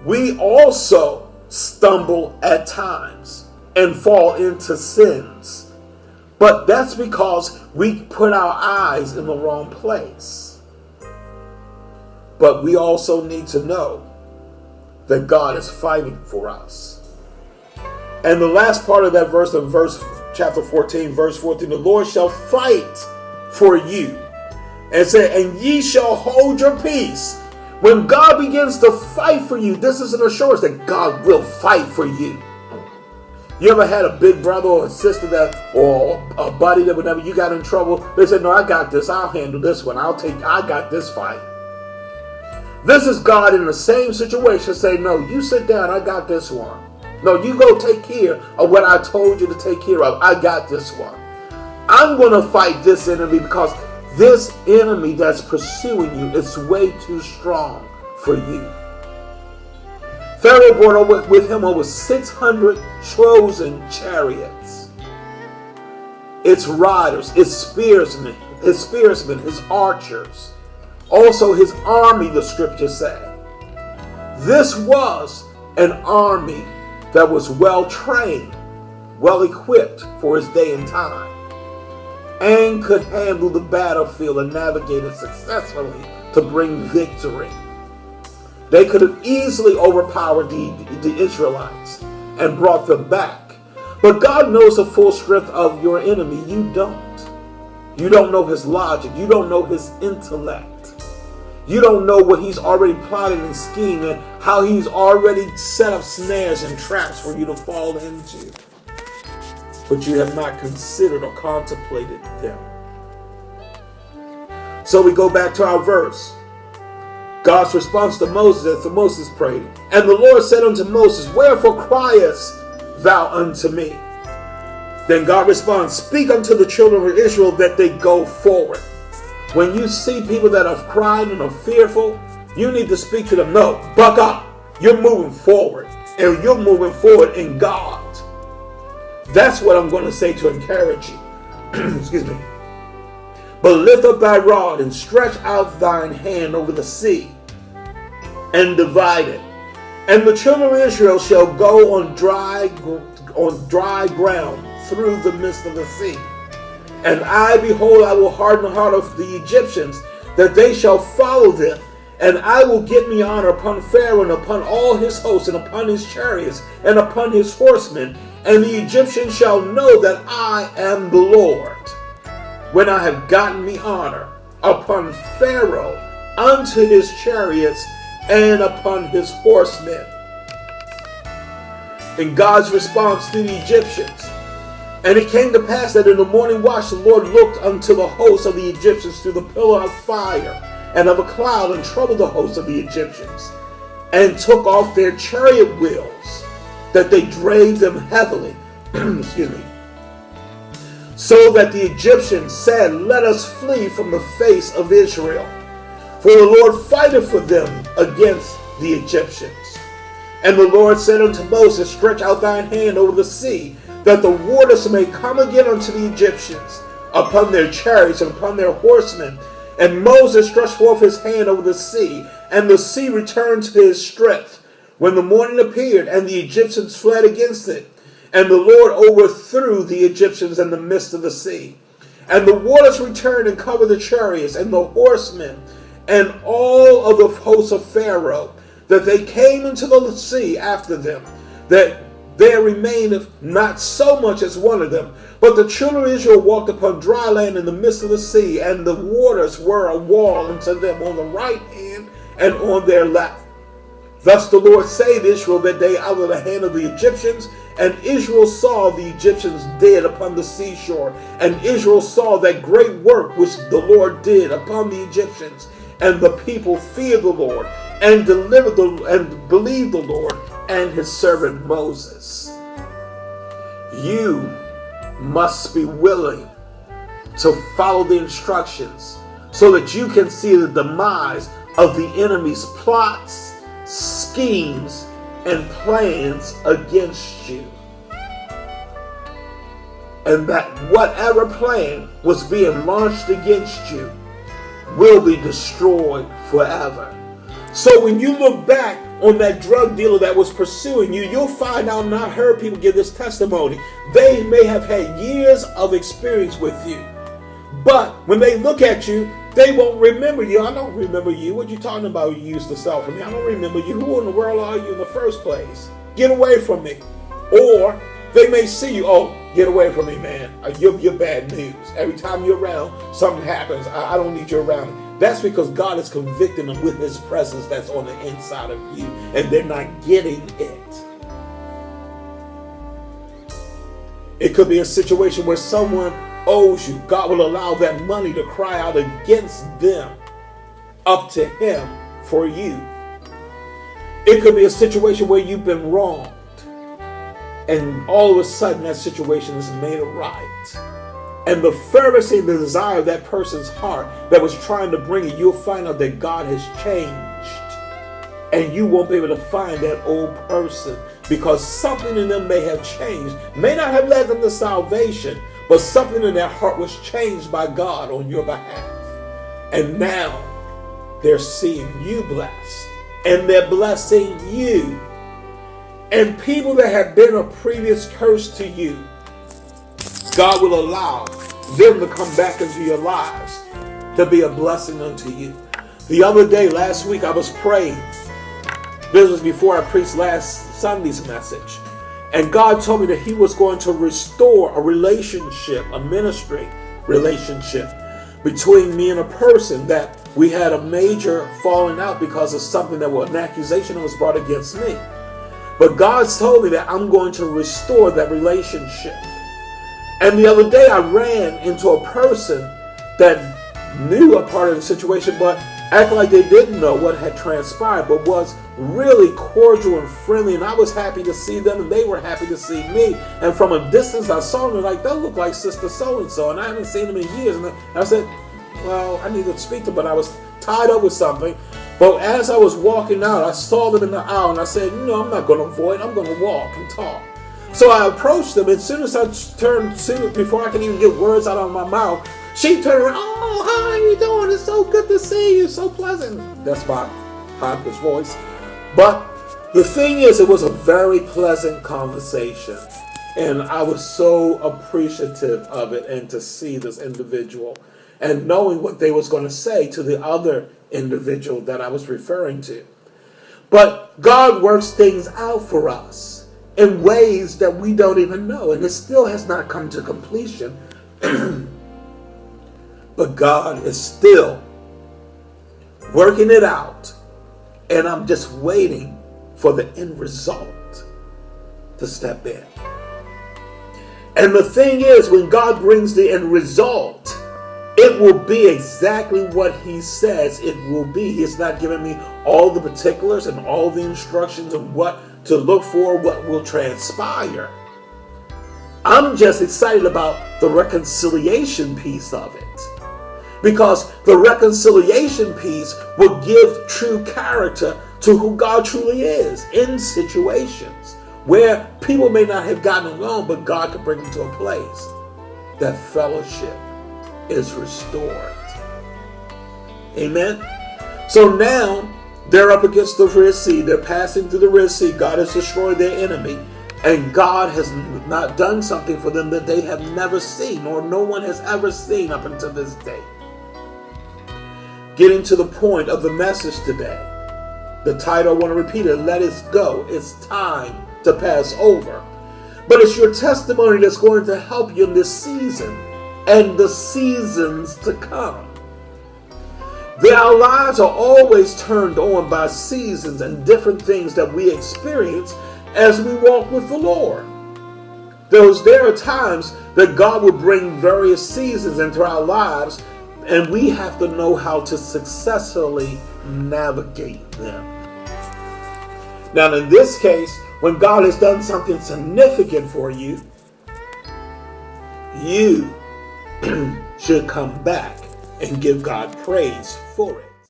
we also stumble at times and fall into sins. But that's because we put our eyes in the wrong place. But we also need to know that God is fighting for us. And the last part of that verse, in chapter 14, verse 14, the Lord shall fight for you. And say, and ye shall hold your peace. When God begins to fight for you, this is an assurance that God will fight for you. You ever had a big brother or a sister or a buddy that whenever you got in trouble, they said, no, I got this. I'll handle this one. I got this fight. This is God in the same situation saying, no, you sit down. I got this one. No, you go take care of what I told you to take care of. I got this one. I'm going to fight this enemy because this enemy that's pursuing you is way too strong for you. Pharaoh brought with him over 600 chosen chariots. Its riders, its spearsmen, his archers. Also his army, the scriptures say. This was an army that was well trained, well equipped for its day and time, and could handle the battlefield and navigate it successfully to bring victory. They could have easily overpowered the Israelites and brought them back. But God knows the full strength of your enemy. You don't. You don't know his logic. You don't know his intellect. You don't know what he's already plotted and schemed and how he's already set up snares and traps for you to fall into. But you have not considered or contemplated them. So we go back to our verse. God's response to Moses after Moses prayed. And the Lord said unto Moses, wherefore criest thou unto me? Then God responds, speak unto the children of Israel that they go forward. When you see people that are crying and are fearful, you need to speak to them. No, buck up. You're moving forward. And you're moving forward in God. That's what I'm going to say to encourage you. Excuse me. But lift up thy rod and stretch out thine hand over the sea and divide it. And the children of Israel shall go on dry ground through the midst of the sea. And I, behold, I will harden the heart of the Egyptians, that they shall follow them. And I will get me honor upon Pharaoh and upon all his hosts and upon his chariots and upon his horsemen. And the Egyptians shall know that I am the Lord, when I have gotten me honor upon Pharaoh, unto his chariots, and upon his horsemen. In God's response to the Egyptians. And it came to pass that in the morning watch the Lord looked unto the host of the Egyptians through the pillar of fire and of a cloud, and troubled the host of the Egyptians, and took off their chariot wheels, that they drave them heavily. Excuse me. So that the Egyptians said, let us flee from the face of Israel. For the Lord fighteth for them against the Egyptians. And the Lord said unto Moses, stretch out thine hand over the sea, that the waters may come again unto the Egyptians, upon their chariots and upon their horsemen. And Moses stretched forth his hand over the sea, and the sea returned to his strength, when the morning appeared, and the Egyptians fled against it. And the Lord overthrew the Egyptians in the midst of the sea. And the waters returned and covered the chariots and the horsemen and all of the hosts of Pharaoh, that they came into the sea after them, that there remained not so much as one of them. But the children of Israel walked upon dry land in the midst of the sea, and the waters were a wall unto them on the right hand and on their left. Thus the Lord saved Israel that day out of the hand of the Egyptians. And Israel saw the Egyptians dead upon the seashore. And Israel saw that great work which the Lord did upon the Egyptians. And the people feared the Lord, and believed the Lord and his servant Moses. You must be willing to follow the instructions so that you can see the demise of the enemy's plots, schemes, and plans against you. And that whatever plan was being launched against you will be destroyed forever. So when you look back on that drug dealer that was pursuing you, you'll find out, and I heard people give this testimony, they may have had years of experience with you. But when they look at you, they won't remember you. I don't remember you. What you talking about? You used to sell for me. I don't remember you. Who in the world are you in the first place? Get away from me. Or they may see you. Oh, get away from me, man. You're bad news. Every time you're around, something happens. I don't need you around. That's because God is convicting them with his presence that's on the inside of you, and they're not getting it. It could be a situation where someone owes you. God will allow that money to cry out against them up to him for you. It could be a situation where you've been wronged, and all of a sudden that situation is made right. And the fervency and the desire of that person's heart that was trying to bring it, you'll find out that God has changed. And you won't be able to find that old person because something in them may have changed. May not have led them to salvation, but something in their heart was changed by God on your behalf. And now they're seeing you blessed. And they're blessing you. And people that have been a previous curse to you, God will allow them to come back into your lives to be a blessing unto you. The other day, last week, I was praying. This was before I preached last Sunday's message. And God told me that he was going to restore a relationship, a ministry relationship between me and a person that we had a major falling out because of something that was an accusation that was brought against me. But God told me that I'm going to restore that relationship. And the other day I ran into a person that knew a part of the situation, but acted like they didn't know what had transpired, but was really cordial and friendly. And I was happy to see them, and they were happy to see me. And from a distance, I saw them, and like, they look like Sister So-and-so, and I haven't seen them in years. And I said, well, I need to speak to them, but I was tied up with something. But as I was walking out, I saw them in the aisle, and I said, no, I'm not going to avoid, I'm going to walk and talk. So I approached them, and as soon as I turned, before I can even get words out of my mouth, she turned around, oh, how are you doing? It's so good to see you, so pleasant. That's my high-pitched voice. But the thing is, it was a very pleasant conversation, and I was so appreciative of it, and to see this individual, and knowing what they was going to say to the other individual that I was referring to. But God works things out for us in ways that we don't even know, and it still has not come to completion. But God is still working it out, and I'm just waiting for the end result to step in. And the thing is, when God brings the end result, it will be exactly what he says it will be. He's not giving me all the particulars and all the instructions of what to look for, what will transpire. I'm just excited about the reconciliation piece of it. Because the reconciliation piece will give true character to who God truly is in situations where people may not have gotten along, but God can bring them to a place that fellowship is restored. Amen. So now they're up against the Red Sea. They're passing through the Red Sea. God has destroyed their enemy. And God has not done something for them that they have never seen, or no one has ever seen up until this day. Getting to the point of the message today. The title, I want to repeat it, Let It Go. It's time to pass over. But it's your testimony that's going to help you in this season and the seasons to come. Our lives are always turned on by seasons and different things that we experience as we walk with the Lord. There are times that God will bring various seasons into our lives, and we have to know how to successfully navigate them. Now, in this case, when God has done something significant for you, you should come back and give God praise for it.